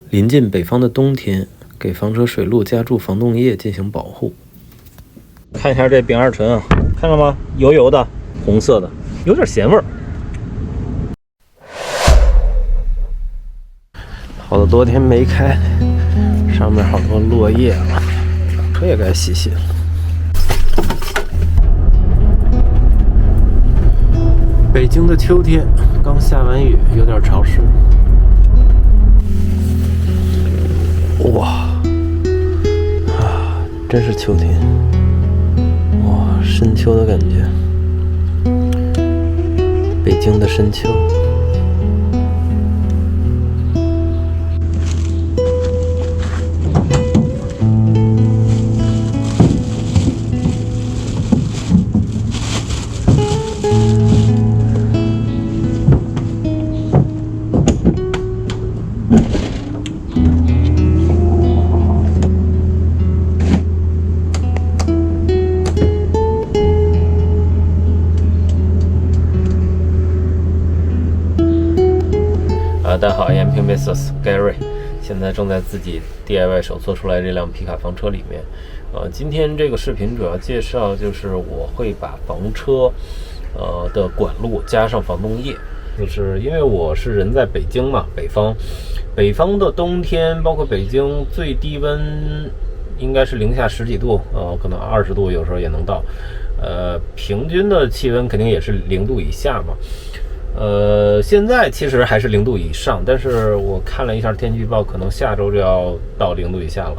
临近北方的冬天，给房车水路加注防冻液进行保护。看一下这丙二醇啊，看到吗？油油的，红色的，有点咸味儿。好多天没开，上面好多落叶了，这也该洗洗了。北京的秋天刚下完雨，有点潮湿。哇啊，真是秋天！哇，深秋的感觉。北京的深秋。大家好 ，I'm Mrs. Gary， 现在正在自己 DIY 手做出来这辆皮卡房车里面。今天这个视频主要介绍就是我会把房车的管路加上防冻液，就是因为我是人在北京嘛，北方的冬天，包括北京最低温应该是零下10几度，可能20度有时候也能到，平均的气温肯定也是0度以下嘛。现在其实还是0度以上，但是我看了一下天气预报，可能下周就要到0度以下了。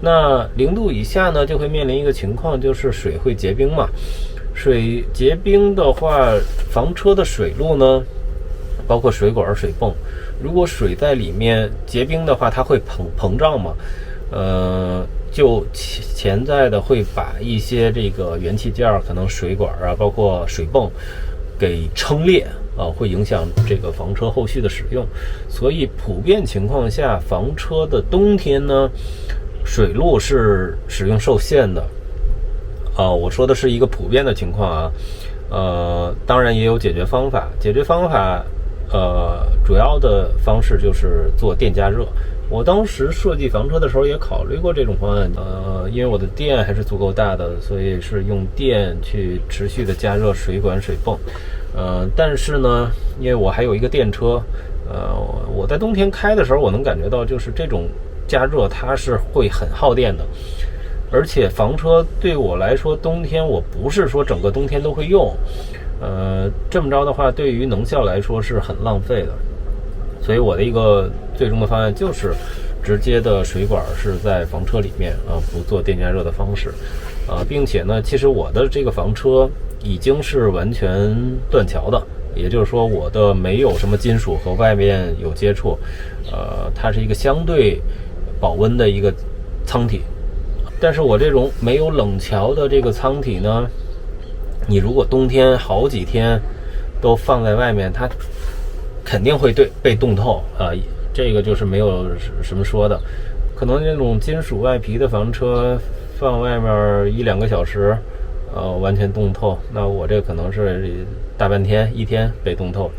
那0度以下呢，就会面临一个情况，就是水会结冰嘛。水结冰的话，房车的水路呢，包括水管、水泵，如果水在里面结冰的话，它会膨胀嘛。就潜在的会把一些这个元器件，可能水管啊，包括水泵给撑裂。会影响这个房车后续的使用，所以普遍情况下，房车的冬天呢，水路是使用受限的。我说的是一个普遍的情况啊，当然也有解决方法。解决方法，主要的方式就是做电加热。我当时设计房车的时候也考虑过这种方案，因为我的店还是足够大的，所以是用电去持续的加热水管、水泵。但是呢，因为我还有一个电车，我在冬天开的时候，我能感觉到就是这种加热它是会很耗电的，而且房车对我来说，冬天我不是说整个冬天都会用，这么着的话，对于能效来说是很浪费的，所以我的一个最终的方案就是直接的水管是在房车里面不做电加热的方式，并且呢，其实我的这个房车已经是完全断桥的，也就是说我的没有什么金属和外面有接触，它是一个相对保温的一个舱体。但是我这种没有冷桥的这个舱体呢，你如果冬天好几天都放在外面，它肯定会被冻透这个就是没有什么说的。可能那种金属外皮的房车放外面1-2个小时完全冻透，那我这可能是大半天1天被冻透，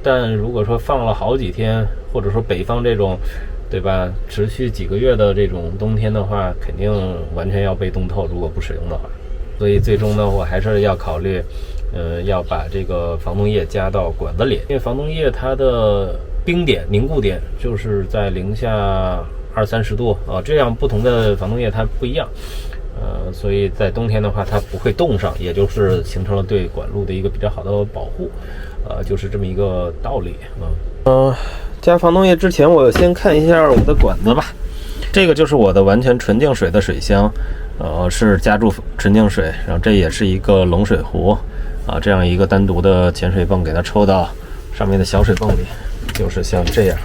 但如果说放了好几天，或者说北方这种，对吧，持续几个月的这种冬天的话，肯定完全要被冻透，如果不使用的话。所以最终呢，我还是要考虑，要把这个防冻液加到管子里，因为防冻液它的冰点、凝固点就是在零下20-30度这样不同的防冻液它不一样。所以在冬天的话，它不会冻上，也就是形成了对管路的一个比较好的保护，就是这么一个道理加防冻液之前，我先看一下我的管子吧。这个就是我的完全纯净水的水箱，是加注纯净水，然后这也是一个冷水壶这样一个单独的潜水泵，给它抽到上面的小水泵里，就是像这样。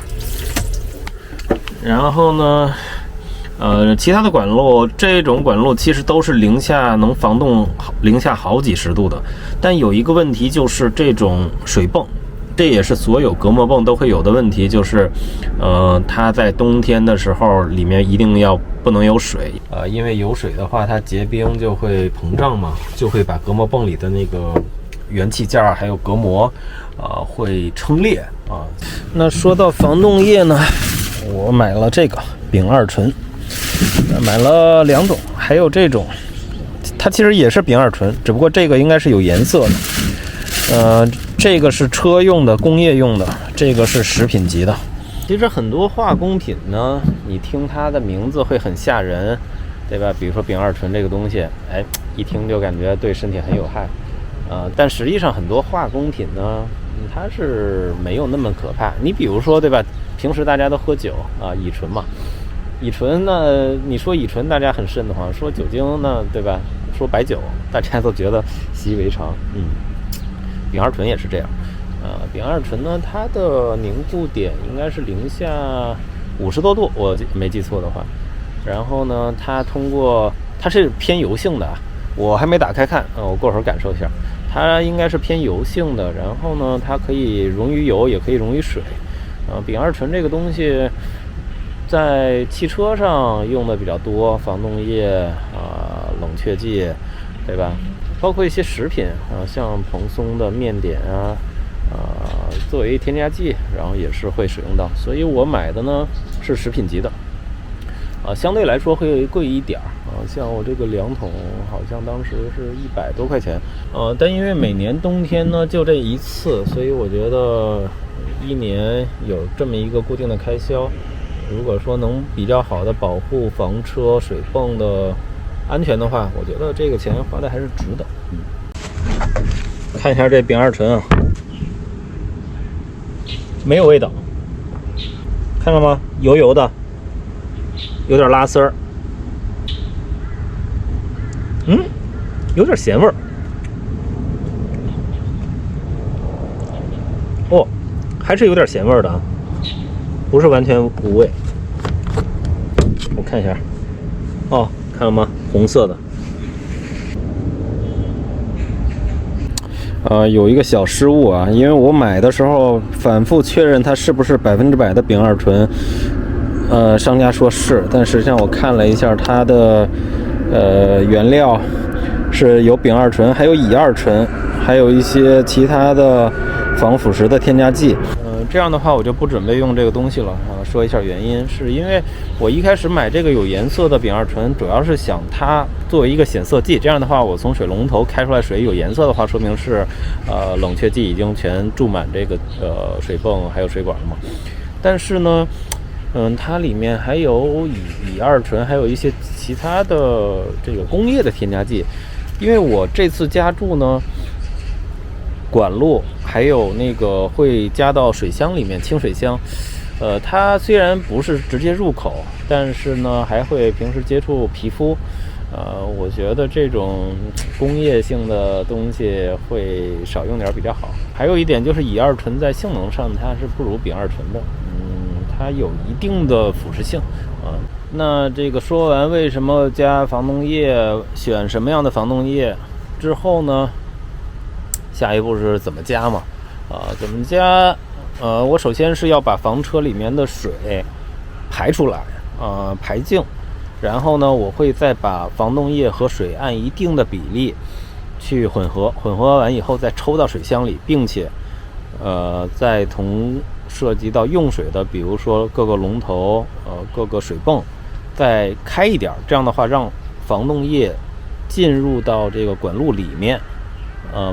然后呢，其他的管路，这种管路其实都是零下能防冻零下好几十度的，但有一个问题就是这种水泵，这也是所有隔膜泵都会有的问题，就是它在冬天的时候里面一定要不能有水因为有水的话，它结冰就会膨胀嘛，就会把隔膜泵里的那个元器件还有隔膜会撑裂那说到防冻液呢，我买了这个丙二醇，买了2种，还有这种，它其实也是丙二醇，只不过这个应该是有颜色的。这个是车用的、工业用的，这个是食品级的。其实很多化工品呢，你听它的名字会很吓人，对吧？比如说丙二醇这个东西，一听就感觉对身体很有害。但实际上很多化工品呢，它是没有那么可怕。你比如说，对吧？平时大家都喝酒啊，乙醇嘛，乙醇呢，你说乙醇大家很瘆得慌，说酒精呢，对吧？说白酒，大家都觉得习以为常。丙二醇也是这样。丙二醇呢，它的凝固点应该是零下50多度，我没记错的话。然后呢，它是偏油性的，我还没打开看，我过会儿感受一下。它应该是偏油性的，然后呢，它可以溶于油，也可以溶于水。丙二醇这个东西在汽车上用的比较多，防冻液冷却剂，对吧？包括一些食品像蓬松的面点作为添加剂，然后也是会使用到。所以我买的呢是食品级的，相对来说会贵一点像我这个2桶好像当时是100多块钱，但因为每年冬天呢就这一次，所以我觉得1年有这么一个固定的开销，如果说能比较好的保护房车水泵的安全的话，我觉得这个钱花的还是值的。看一下这丙二醇没有味道，看到吗？油油的，有点拉丝儿，有点咸味儿。还是有点咸味儿的不是完全无味。我看一下，看到吗？红色的。有一个小失误因为我买的时候反复确认它是不是100%的丙二醇，商家说是，但实际上我看了一下它的原料是有丙二醇，还有乙二醇，还有一些其他的防腐蚀的添加剂。这样的话我就不准备用这个东西了说一下原因，是因为我一开始买这个有颜色的丙二醇，主要是想它作为一个显色剂，这样的话我从水龙头开出来水有颜色的话，说明是冷却剂已经全注满这个水泵还有水管了嘛。但是呢它里面还有乙二醇，还有一些其他的这个工业的添加剂。因为我这次加注呢，管路还有那个会加到水箱里面，清水箱。它虽然不是直接入口，但是呢还会平时接触皮肤。我觉得这种工业性的东西会少用点比较好。还有一点就是乙二醇在性能上它是不如丙二醇的，它有一定的腐蚀性那这个说完为什么加防冻液，选什么样的防冻液之后呢，下一步是怎么加嘛？怎么加？我首先是要把房车里面的水排出来，排净。然后呢，我会再把防冻液和水按一定的比例去混合完以后再抽到水箱里，并且再从涉及到用水的，比如说各个龙头各个水泵再开一点，这样的话让防冻液进入到这个管路里面，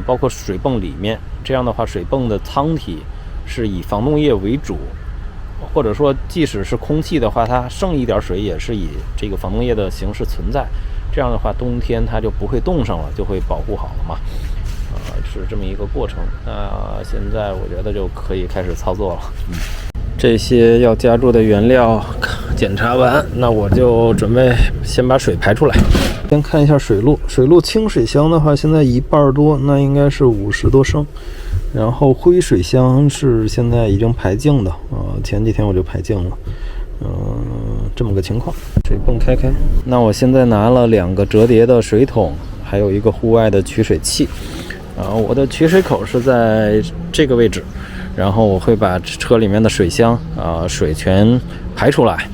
包括水泵里面，这样的话水泵的舱体是以防冻液为主，或者说即使是空气的话，它剩一点水也是以这个防冻液的形式存在，这样的话冬天它就不会冻上了，就会保护好了嘛。是这么一个过程。那现在我觉得就可以开始操作了。这些要加注的原料检查完，那我就准备先把水排出来。先看一下水路，水路清水箱的话现在1半多，那应该是50多升。然后灰水箱是现在已经排净的，前几天我就排净了，这么个情况。水泵开，那我现在拿了2个折叠的水桶，还有一个户外的取水器，我的取水口是在这个位置，然后我会把车里面的水箱水全排出来，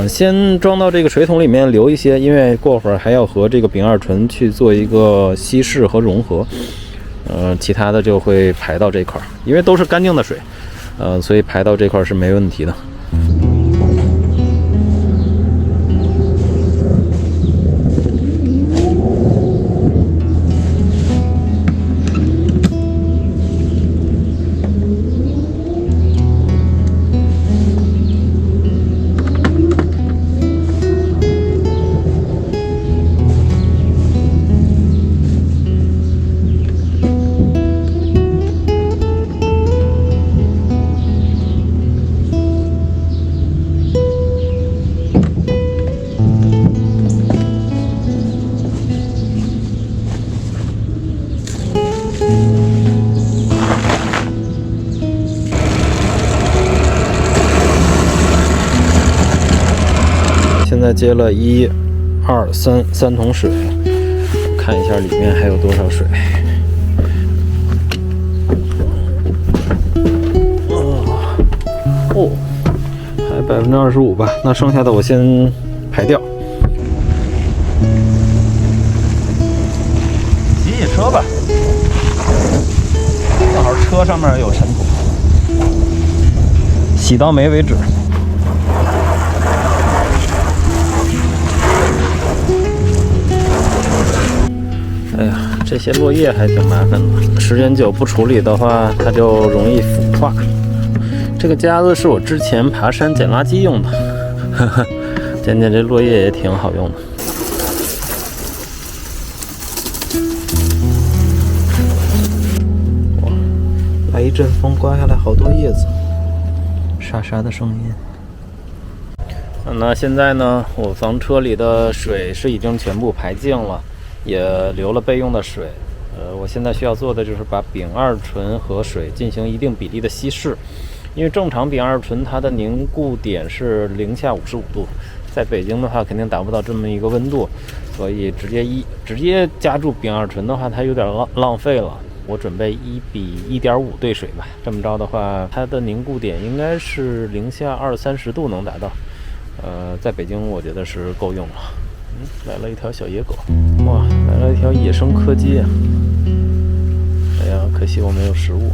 先装到这个水桶里面留一些，因为过会儿还要和这个丙二醇去做一个稀释和融合。其他的就会排到这块，因为都是干净的水，所以排到这块是没问题的。现在接了1、2、3桶水，看一下里面还有多少水。哦，还25%吧，那剩下的我先排掉。洗洗车吧，正好车上面有尘土，洗到没为止。哎呀，这些落叶还挺麻烦的，时间久不处理的话，它就容易腐化。这个夹子是我之前爬山捡垃圾用的，呵呵，捡这落叶也挺好用的。哇，来一阵风，刮下来好多叶子，沙沙的声音。那现在呢，我房车里的水是已经全部排净了，也留了备用的水。我现在需要做的就是把丙二醇和水进行一定比例的稀释。因为正常丙二醇它的凝固点是零下55度，在北京的话肯定达不到这么一个温度，所以直接加注丙二醇的话，它有点浪费了。我准备1比1.5兑水吧，这么着的话，它的凝固点应该是零下20-30度能达到。在北京我觉得是够用了。来了一条小野狗，哇，来了一条野生柯基啊！哎呀，可惜我没有食物。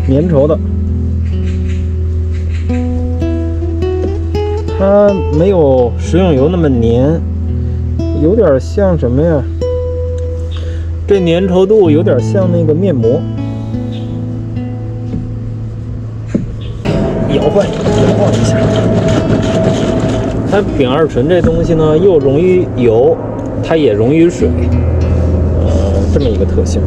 粘稠的，它没有食用油那么黏，有点像什么呀？这粘稠度有点像那个面膜。摇晃一下。它丙二醇这东西呢，又溶于油，它也溶于水，这么一个特性。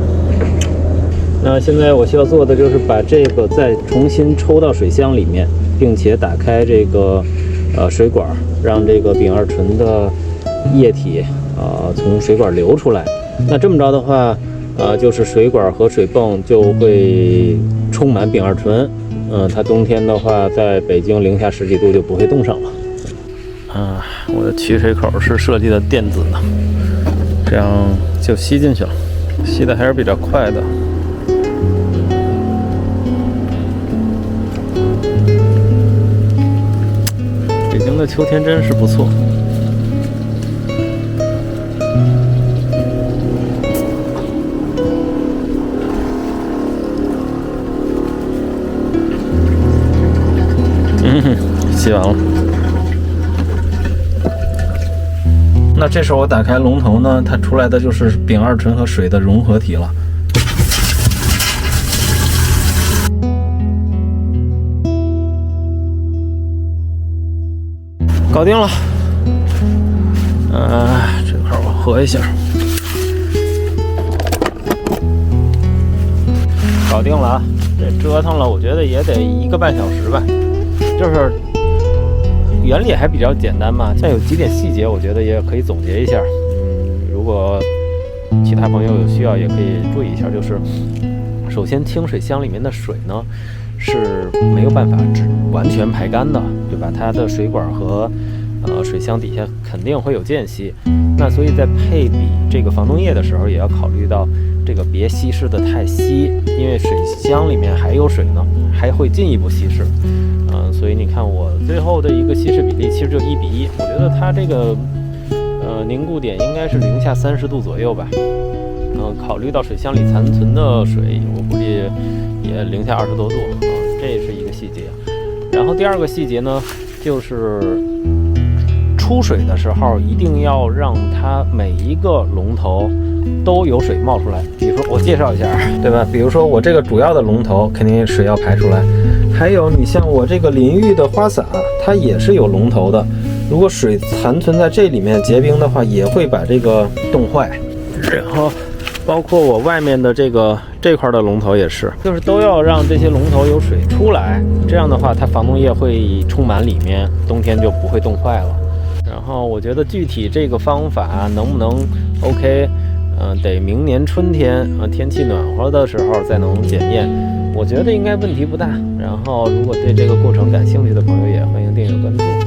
那现在我需要做的就是把这个再重新抽到水箱里面，并且打开这个水管，让这个丙二醇的液体从水管流出来。那这么着的话，就是水管和水泵就会充满丙二醇。它冬天的话，在北京零下10几度就不会冻上了。我的取水口是设计的电子的，这样就吸进去了，吸的还是比较快的。北京的秋天真是不错。洗完了。那这时候我打开龙头呢，它出来的就是丙二醇和水的融合体了。搞定了。这块我合一下。搞定了啊！这折腾了，我觉得也得1个半小时吧。就是原理还比较简单嘛，像有几点细节，我觉得也可以总结一下。如果其他朋友有需要，也可以注意一下。就是首先，清水箱里面的水呢是没有办法完全排干的，对吧？它的水管和水箱底下肯定会有间隙。那所以在配比这个防冻液的时候，也要考虑到这个别稀释的太稀，因为水箱里面还有水呢，还会进一步稀释。所以你看我最后的一个稀释比例其实就1比1，我觉得它这个凝固点应该是零下30度左右吧。考虑到水箱里残存的水，我估计也零下20多度，这是一个细节。然后第二个细节呢，就是出水的时候一定要让它每一个龙头都有水冒出来。比如说我介绍一下，对吧？比如说我这个主要的龙头肯定水要排出来，还有你像我这个淋浴的花洒，它也是有龙头的，如果水残存在这里面结冰的话，也会把这个冻坏。然后包括我外面的这块的龙头也是，就是都要让这些龙头有水出来，这样的话它防冻液会充满里面，冬天就不会冻坏了。然后我觉得具体这个方法能不能 OK，得明年春天天气暖和的时候再能检验。我觉得应该问题不大。然后如果对这个过程感兴趣的朋友，也欢迎订阅关注。